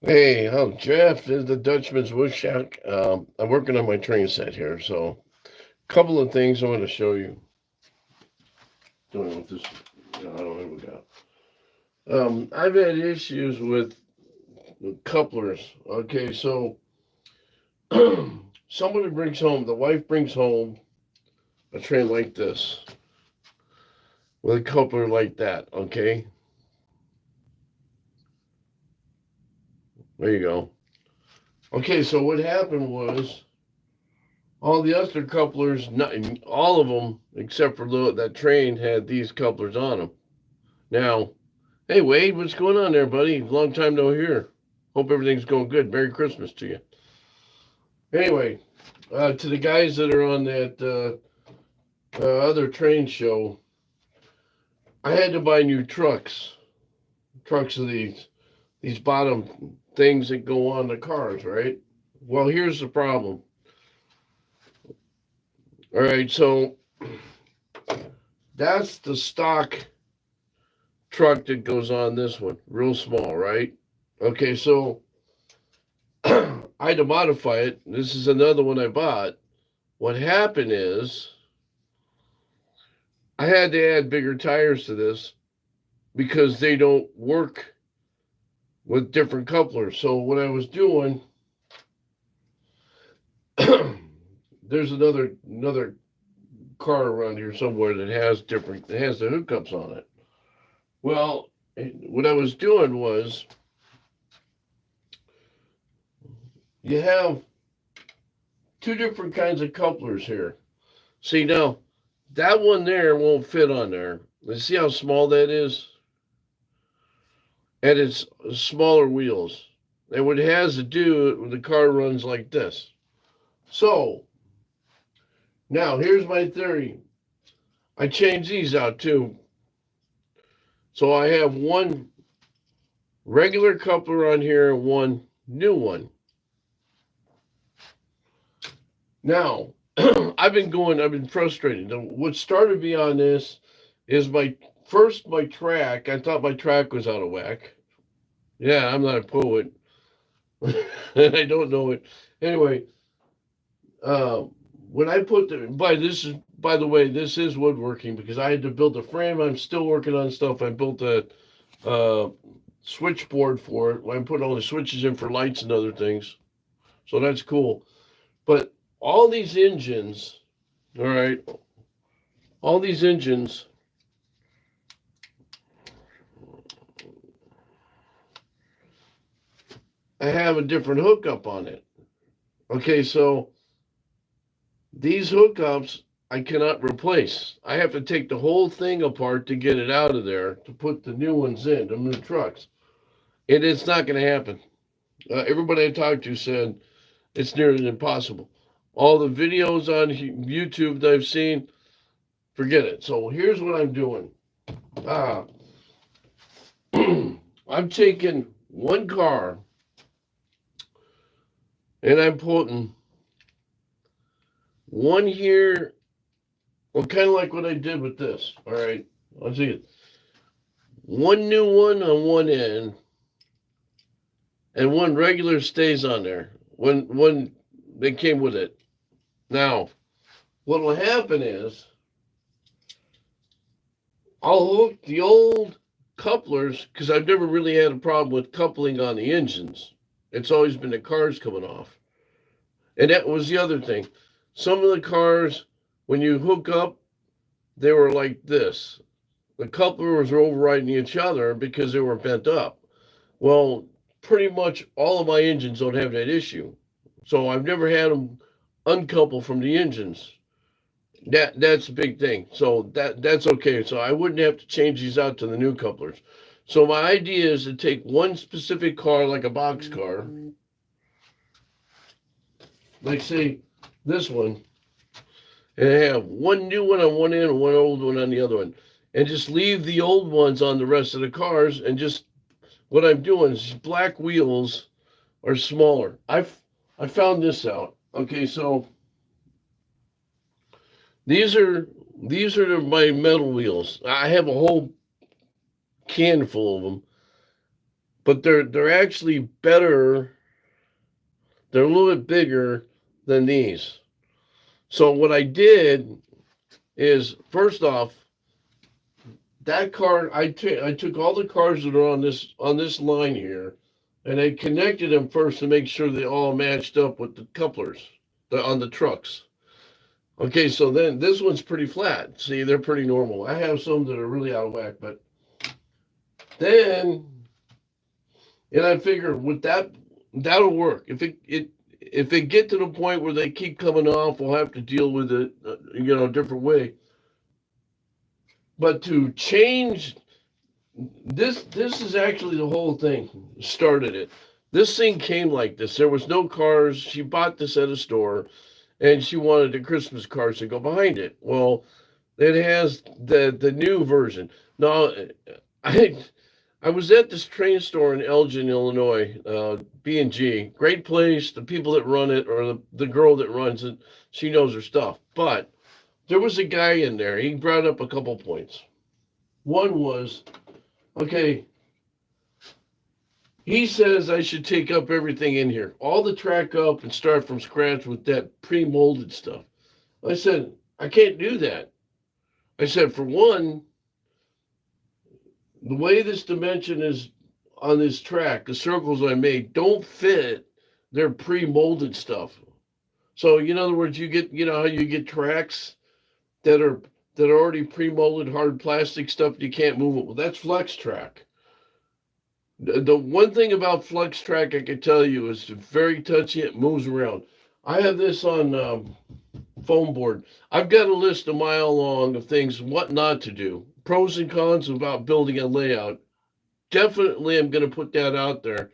Hey, I'm Jeff. This is the Dutchman's Wood Shack. I'm working on my train set here, so a couple of things I want to show you. Don't know what this. No, I don't know what we got. I've had issues with couplers. Okay, so somebody brings home, the wife brings home a train like this with a coupler like that. Okay, there you go. Okay, so what happened was all the other couplers, not all of them except for that train, had these couplers on them. Now, hey Wade, what's going on there, buddy? Long time no hear. Hope everything's going good. Merry Christmas to you. Anyway, to the guys that are on that other train show, I had to buy new trucks. Trucks of these bottom things that go on the cars, right? Well, here's the problem. All right, so that's the stock truck that goes on this one, real small, right? Okay, so I had to modify it. This is another one I bought. What happened is I had to add bigger tires to this because they don't work with different couplers. So what I was doing, there's another car around here somewhere that has different, it has the hookups on it. Well, what I was doing was you have two different kinds of couplers here. See now, that one there won't fit on there. Let's see how small that is, and it's smaller wheels. And what it has to do when the car runs like this. So now here's my theory. I changed these out too. So I have one regular coupler on here and one new one. Now I've been frustrated. What started me on this is my track. I thought my track was out of whack. Yeah, I'm not a poet. And I don't know it. Anyway, uh, when I put by the way, this is woodworking because I had to build a frame. I'm still working on stuff. I built a uh, switchboard for it. I'm putting all the switches in for lights and other things. So that's cool. But all these engines, all right, all these engines, I have a different hookup on it. Okay, so these hookups I cannot replace. I have to take the whole thing apart to get it out of there to put the new ones in, the new trucks. And it's not going to happen. Everybody I talked to said it's nearly impossible. All the videos on YouTube that I've seen, forget it. So here's what I'm doing. Ah, I'm taking one car and I'm putting one here. Well, kind of like what I did with this. All right, let's see it. One new one on one end, and one regular stays on there. One they came with it. Now, what will happen is I'll hook the old couplers because I've never really had a problem with coupling on the engines. It's always been the cars coming off. And that was the other thing. Some of the cars, when you hook up, they were like this. The couplers were overriding each other because they were bent up. Well, pretty much all of my engines don't have that issue. So I've never had them uncouple from the engines. That's a big thing. So that's okay. So I wouldn't have to change these out to the new couplers. So my idea is to take one specific car, like a box car, like say this one, and have one new one on one end and one old one on the other one, and just leave the old ones on the rest of the cars. And just what I'm doing is black wheels are smaller. I found this out. Okay, so these are these are my metal wheels. I have a whole can full of them, but they're actually better. They're a little bit bigger than these. So what I did is, first off, that car I took all the cars that are on this line here, and I connected them first to make sure they all matched up with the couplers on the trucks. Okay, so then this one's pretty flat. See, they're pretty normal. I have some that are really out of whack, but then, and I figure with that'll work. If it get to the point where they keep coming off, we'll have to deal with it, a different way. But to change this is actually the whole thing started it. This thing came like this. There was no cars. She bought this at a store, and she wanted the Christmas cars to go behind it. Well, it has the new version. Now, I I was at this train store in Elgin, Illinois, B&G. Great place. The people that run it, or the girl that runs it, she knows her stuff. But there was a guy in there. He brought up a couple points. One was, okay, he says I should take up everything in here, all the track up and start from scratch with that pre-molded stuff. I said, I can't do that. I said, for one, the way this dimension is on this track, the circles I made don't fit their pre-molded stuff. So, in other words, you get, how you get tracks that are already pre-molded hard plastic stuff, you can't move it. Well, that's flex track. The one thing about flex track I can tell you is it's very touchy. It moves around. I have this on foam board. I've got a list a mile long of things what not to do, pros and cons about building a layout. Definitely, I'm going to put that out there,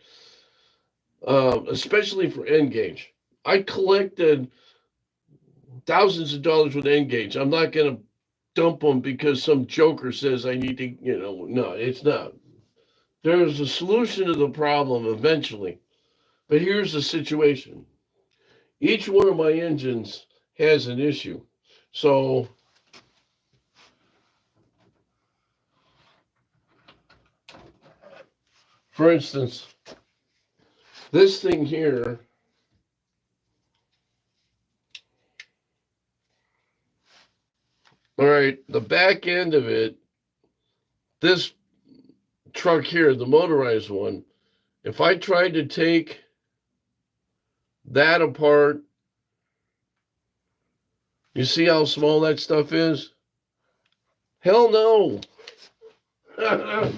especially for N-Gauge. I collected thousands of dollars with N-Gauge. I'm not going to dump them because some joker says I need to, no, it's not. There's a solution to the problem eventually. But here's the situation. Each one of my engines has an issue. So for instance, this thing here, all right, the back end of it, this truck here, the motorized one, if I tried to take that apart, you see how small that stuff is? Hell no.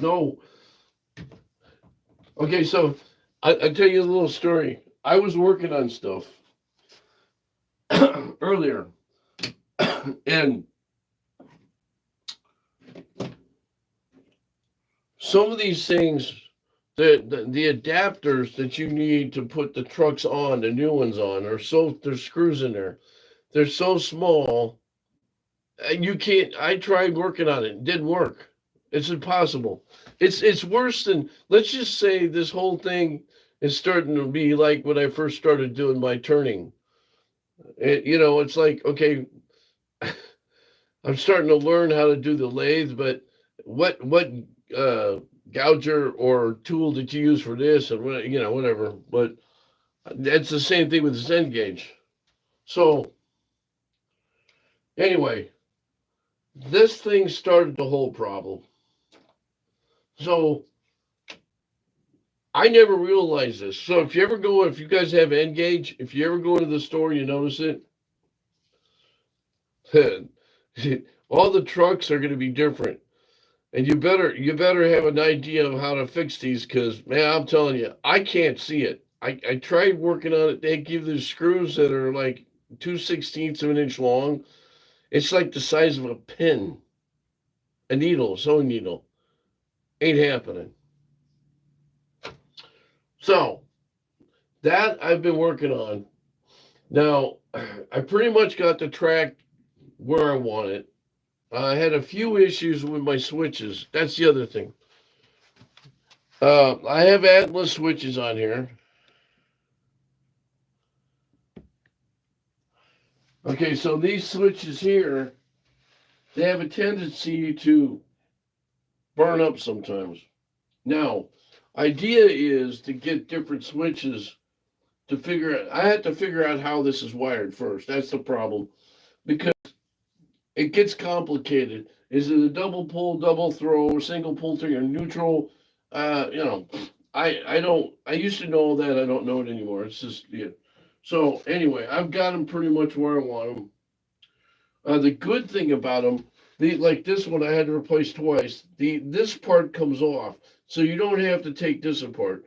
No. Okay, so I'll tell you a little story. I was working on stuff earlier, and some of these things, the adapters that you need to put the trucks on, the new ones on, there's screws in there. They're so small, and you can't. I tried working on it, it didn't work. It's impossible. It's worse than, let's just say this whole thing is starting to be like when I first started doing my turning. It's like, okay, I'm starting to learn how to do the lathe, but what gouger or tool did you use for this, and whatever. But that's the same thing with the Zen gauge. So anyway, this thing started the whole problem. So I never realized this. So if you guys have N-Gauge, if you ever go into the store, you notice it, all the trucks are going to be different. And you better have an idea of how to fix these, because, man, I'm telling you, I can't see it. I tried working on it. They give these screws that are like 2/16 of an inch long. It's like the size of a pin, a needle, a sewing needle. Ain't happening. So that I've been working on. Now, I pretty much got the track where I want it. I had a few issues with my switches. That's the other thing. I have Atlas switches on here. Okay, so these switches here, they have a tendency to burn up sometimes. Now, idea is to get different switches to figure out. I had to figure out how this is wired first. That's the problem because it gets complicated. Is it a double pull, double throw, single pull through your neutral? You know, I don't. I used to know all that. I don't know it anymore. It's just yeah. So anyway, I've got them pretty much where I want them. The good thing about them, like this one, I had to replace twice. This part comes off, so you don't have to take this apart.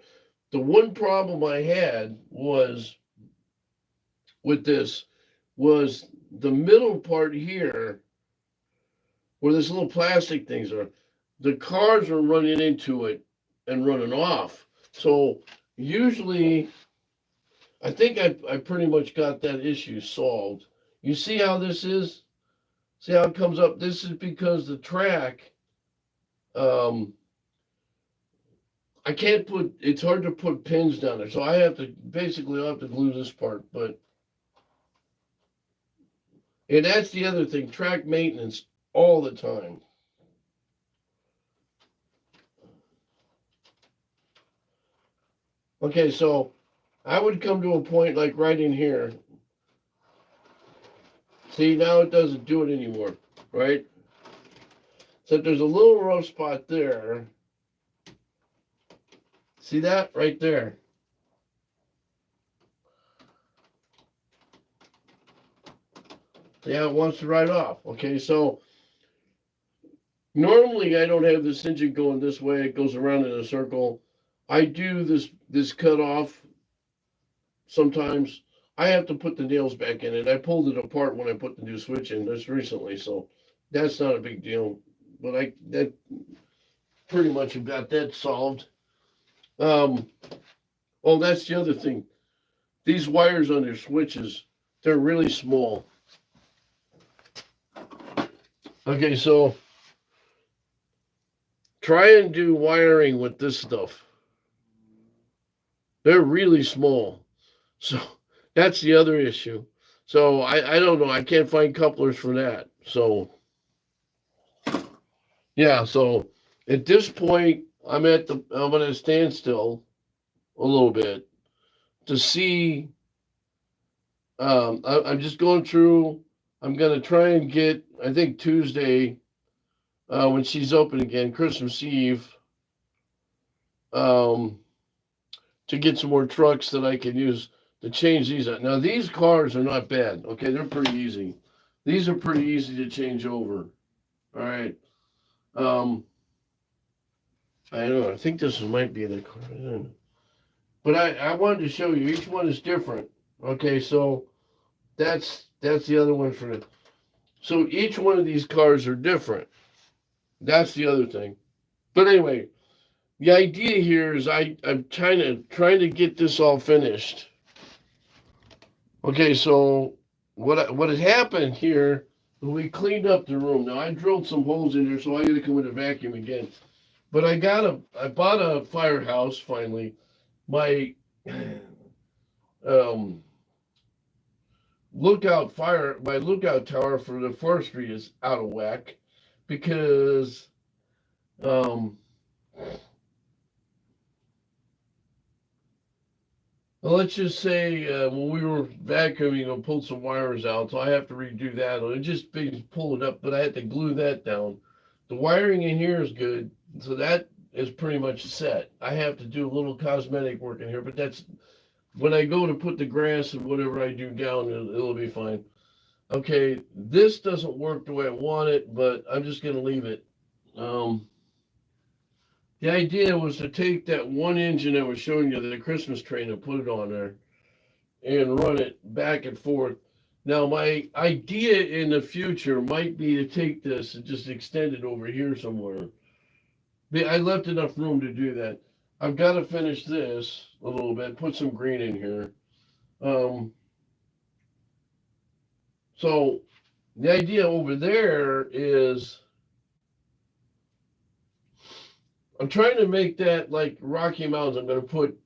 The one problem I had was with this was the middle part here, where this little plastic things are. The cars are running into it and running off. So usually, I think I pretty much got that issue solved. You see how this is? See how it comes up? This is because the track, um, I can't put, it's hard to put pins down there. So I have to, basically, I'll have to glue this part. But, and that's the other thing, track maintenance all the time. Okay, so I would come to a point like right in here. See, now it doesn't do it anymore, right? So there's a little rough spot there. See that right there? Yeah, it wants to ride off. Okay, so normally I don't have this engine going this way. It goes around in a circle. I do this cut off sometimes. I have to put the nails back in it. I pulled it apart when I put the new switch in just recently, so that's not a big deal. But that pretty much have got that solved. Oh, that's the other thing. These wires on their switches, they're really small. Okay, so try and do wiring with this stuff. They're really small. So that's the other issue. So I don't know. I can't find couplers for that. So yeah, so at this point I'm at a standstill a little bit to see. I'm just going through. I'm gonna try and get. I think Tuesday, when she's open again, Christmas Eve, um, to get some more trucks that I can use to change these out. Now these cars are not bad. Okay, they're pretty easy. These are pretty easy to change over. All right. I don't know. I think this might be the car. But I wanted to show you. Each one is different. Okay, so that's the other one for it. So each one of these cars are different. That's the other thing. But anyway, the idea here is I'm trying to get this all finished. Okay, so what had happened here, we cleaned up the room. Now I drilled some holes in there, so I got to come with a vacuum again. But I bought a firehouse finally. My um, my lookout tower for the forestry is out of whack because well, let's just say when we were vacuuming, I pulled some wires out, so I have to redo that. It just pull it up, but I had to glue that down. The wiring in here is good, so that is pretty much set. I have to do a little cosmetic work in here, but that's when I go to put the grass and whatever I do down, it'll be fine. Okay, this doesn't work the way I want it, but I'm just going to leave it. The idea was to take that one engine I was showing you, the Christmas train, and put it on there and run it back and forth. Now, my idea in the future might be to take this and just extend it over here somewhere. I left enough room to do that. I've got to finish this a little bit, put some green in here. So the idea over there is I'm trying to make that like Rocky Mountains. I'm going to put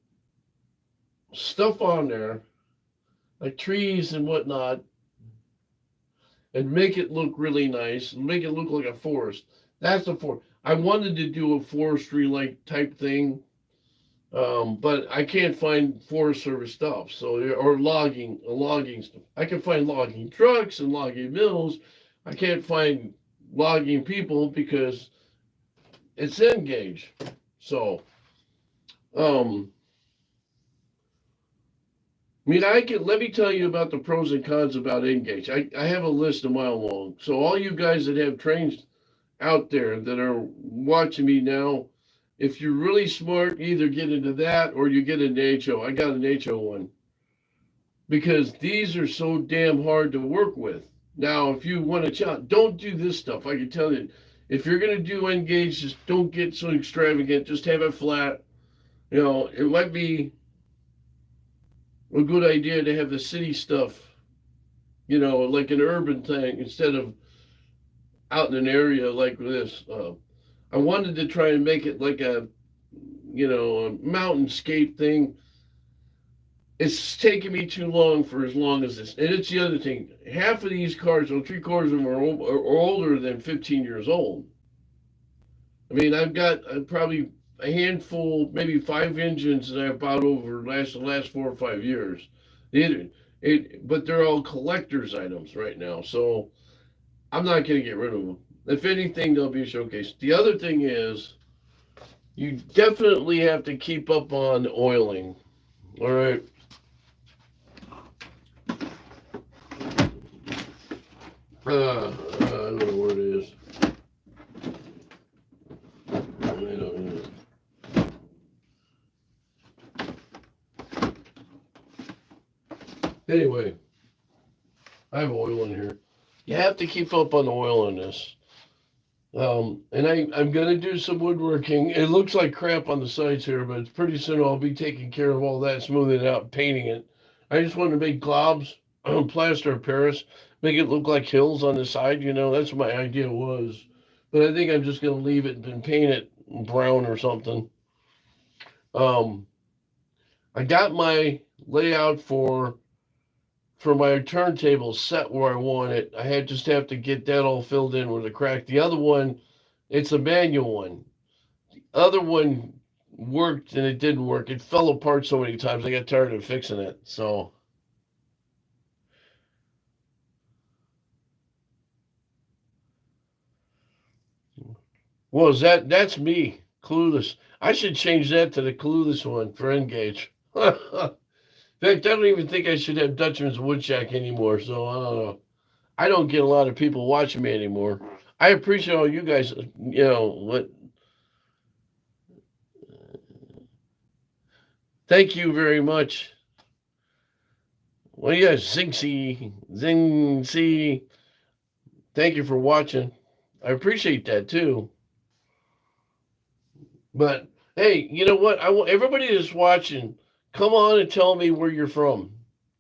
stuff on there, like trees and whatnot, and make it look really nice and make it look like a forest. That's the forest. I wanted to do a forestry like type thing, But I can't find Forest Service stuff. So or logging stuff. I can find logging trucks and logging mills. I can't find logging people because it's engaged. So, um, I mean, let me tell you about the pros and cons about engage. I have a list a mile long. So all you guys that have trains out there that are watching me now, if you're really smart, either get into that or you get an HO. I got an HO one because these are so damn hard to work with. Now, if you want to challenge, don't do this stuff. I can tell you, if you're going to do engage, just don't get so extravagant. Just have it flat. You know, it might be a good idea to have the city stuff, you know, like an urban thing instead of out in an area like this. I wanted to try and make it like a, you know, a mountainscape thing. It's taken me too long for as long as this. And it's the other thing. Half of these cars, or three-quarters of them, are older than 15 years old. I mean, I've got probably a handful, maybe 5 engines that I've bought over the last 4 or 5 years. But they're all collector's items right now. So I'm not going to get rid of them. If anything, they'll be a showcase. The other thing is, you definitely have to keep up on oiling. All right. I don't know where it is. I don't know. Anyway, I have oil in here. You have to keep up on the oil in this. And I'm going to do some woodworking. It looks like crap on the sides here, but it's pretty soon I'll be taking care of all that, smoothing it out, painting it. I just want to make globs, plaster of Paris, make it look like hills on the side. You know, that's what my idea was. But I think I'm just going to leave it and paint it brown or something. I got my layout for my turntable set where I want it. I just have to get that all filled in with a crack. The other one, it's a manual one. The other one worked and it didn't work. It fell apart so many times. I got tired of fixing it. So that's me. Clueless. I should change that to the clueless one for Engage. In fact, I don't even think I should have Dutchman's Wood Shack anymore. So I don't know. I don't get a lot of people watching me anymore. I appreciate all you guys. You know what? Thank you very much. Well, yeah, Zing C. Thank you for watching. I appreciate that too. But hey, you know what? I want everybody that's watching, come on and tell me where you're from.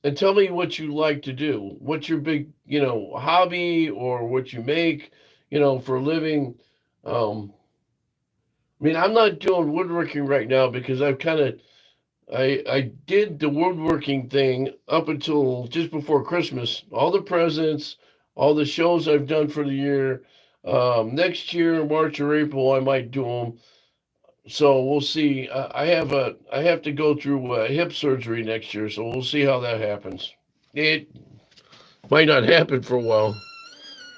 And tell me what you like to do. What's your big, you know, hobby or what you make, you know, for a living. I mean, I'm not doing woodworking right now because I did the woodworking thing up until just before Christmas. All the presents, all the shows I've done for the year. Next year, March or April, I might do them. So we'll see. I have to go through hip surgery next year, so we'll see how that happens. It might not happen for a while.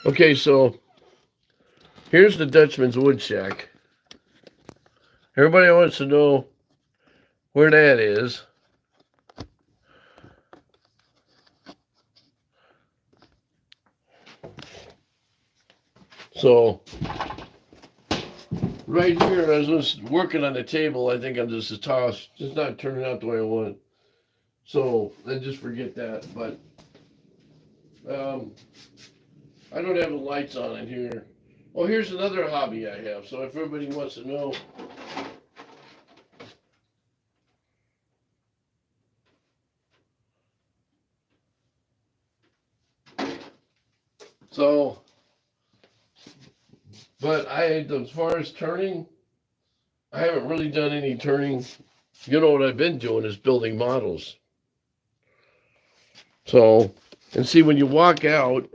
Okay, so here's the Dutchman's Wood Shack. Everybody wants to know where that is. So right here, as I was working on the table, I think I'm just a toss. Just not turning out the way I want. So then just forget that. But I don't have the lights on in here. Oh, here's another hobby I have. So if everybody wants to know. So, but as far as turning, I haven't really done any turning. You know what I've been doing is building models. So, and see when you walk out,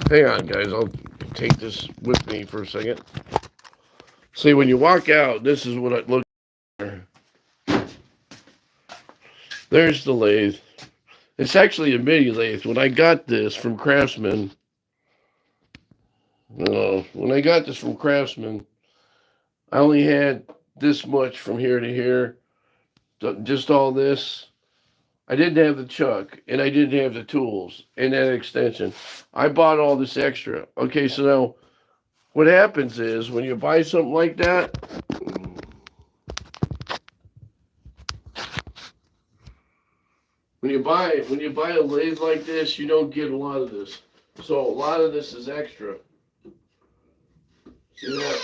hang on guys, I'll take this with me for a second. See, when you walk out, this is what I look at. There's the lathe. It's actually a mini lathe. When I got this from Craftsman, I only had this much from here to here, just all this. I didn't have the chuck, and I didn't have the tools and that extension. I bought all this extra. Okay, so now what happens is when you buy something like that, when you buy a lathe like this, you don't get a lot of this. So a lot of this is extra. See that?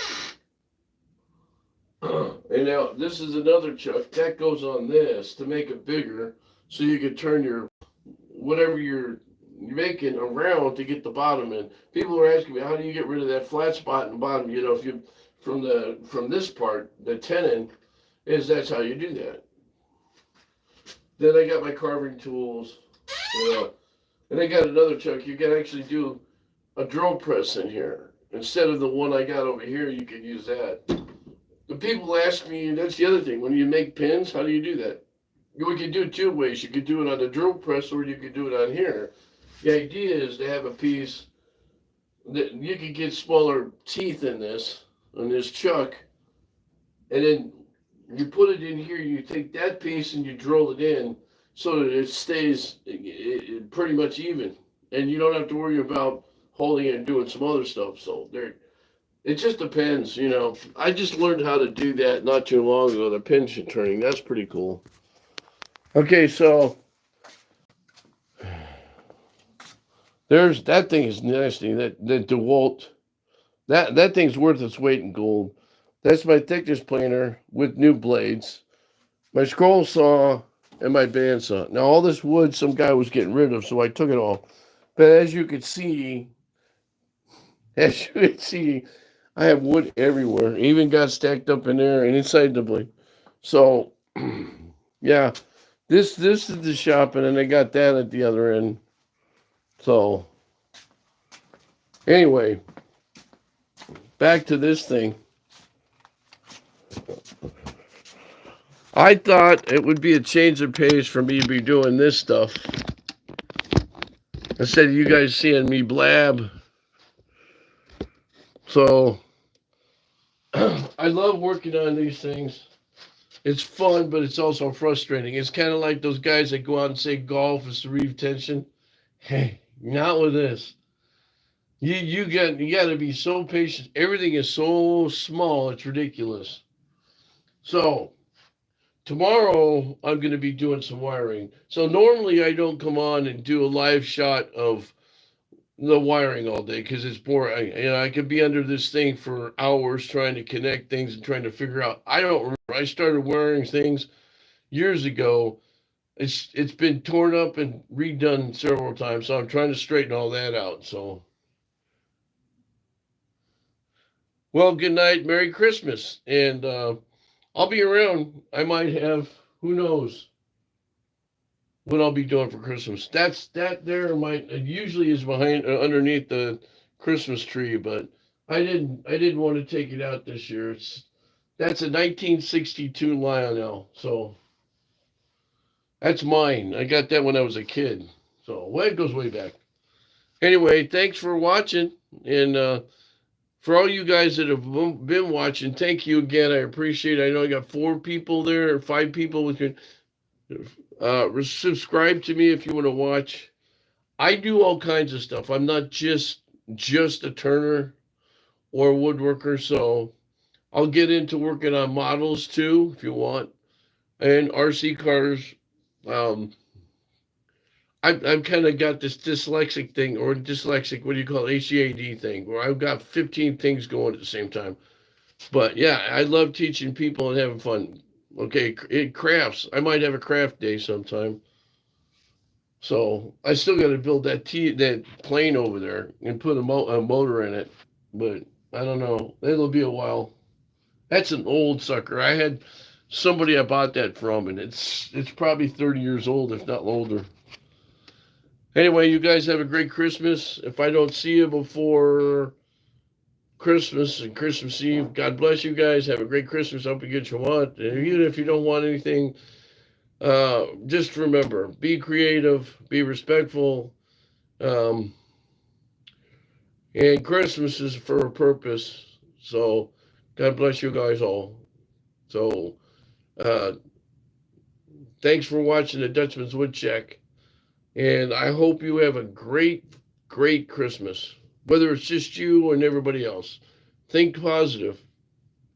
And now this is another chuck that goes on this to make it bigger, so you can turn your whatever you're making around to get the bottom in. People are asking me, how do you get rid of that flat spot in the bottom? You know, if you from this part, the tenon, that's how you do that. Then I got my carving tools, and I got another chuck. You can actually do a drill press in here instead of the one I got over here. You can use that. The people ask me, and that's the other thing. When you make pins, how do you do that? We could do it two ways. You could do it on the drill press, or you could do it on here. The idea is to have a piece that you could get smaller teeth in this, on this chuck, and then you put it in here. You take that piece and you drill it in so that it stays pretty much even, and you don't have to worry about holding it and doing some other stuff. So there. It just depends, you know. I just learned how to do that not too long ago, the pinch and turning. That's pretty cool. Okay, so there's that thing is nasty. That DeWalt, that thing's worth its weight in gold. That's my thickness planer with new blades, my scroll saw, and my bandsaw. Now all this wood some guy was getting rid of, so I took it all. But as you can see, I have wood everywhere. Even got stacked up in there and inside the blade. So, yeah, this is the shop, and then I got that at the other end. So, anyway, back to this thing. I thought it would be a change of pace for me to be doing this stuff instead of you guys seeing me blab. So, I love working on these things. It's fun, but it's also frustrating. It's kind of like those guys that go out and say golf is to relieve tension. Hey, not with this. You got to be so patient. Everything is so small, it's ridiculous. So tomorrow I'm going to be doing some wiring. So normally I don't come on and do a live shot of the wiring all day because it's boring. I could be under this thing for hours trying to connect things and trying to figure out. I don't remember. I started wiring things years ago. It's been torn up and redone several times, so I'm trying to straighten all that out. So, well, good night, Merry Christmas, and I'll be around. I might have, who knows, what I'll be doing for Christmas. That there might usually is behind underneath the Christmas tree, but I didn't want to take it out this year. That's a 1962 Lionel, so that's mine. I got that when I was a kid, so well, it goes way back. Anyway, thanks for watching, and for all you guys that have been watching, thank you again. I appreciate it. I know I got 4 people there, or 5 people with you. Subscribe to me if you want to watch. I do all kinds of stuff. I'm not just a turner or a woodworker, so I'll get into working on models too if you want, and RC cars. I've kind of got this dyslexic thing, or dyslexic, what do you call it, HCAD thing, where I've got 15 things going at the same time. But yeah, I love teaching people and having fun. Okay, it crafts. I might have a craft day sometime. So I still got to build that plane over there and put a motor in it. But I don't know. It'll be a while. That's an old sucker. I had somebody I bought that from, and it's probably 30 years old, if not older. Anyway, you guys have a great Christmas. If I don't see you before Christmas and Christmas Eve. God bless you guys. Have a great Christmas. Hope you get what you want. And even if you don't want anything, just remember, be creative, be respectful. Um, and Christmas is for a purpose. So God bless you guys all. So uh, thanks for watching the Dutchman's Woodcheck. And I hope you have a great, great Christmas, whether it's just you and everybody else. Think positive.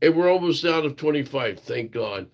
And we're almost out of 25, thank God.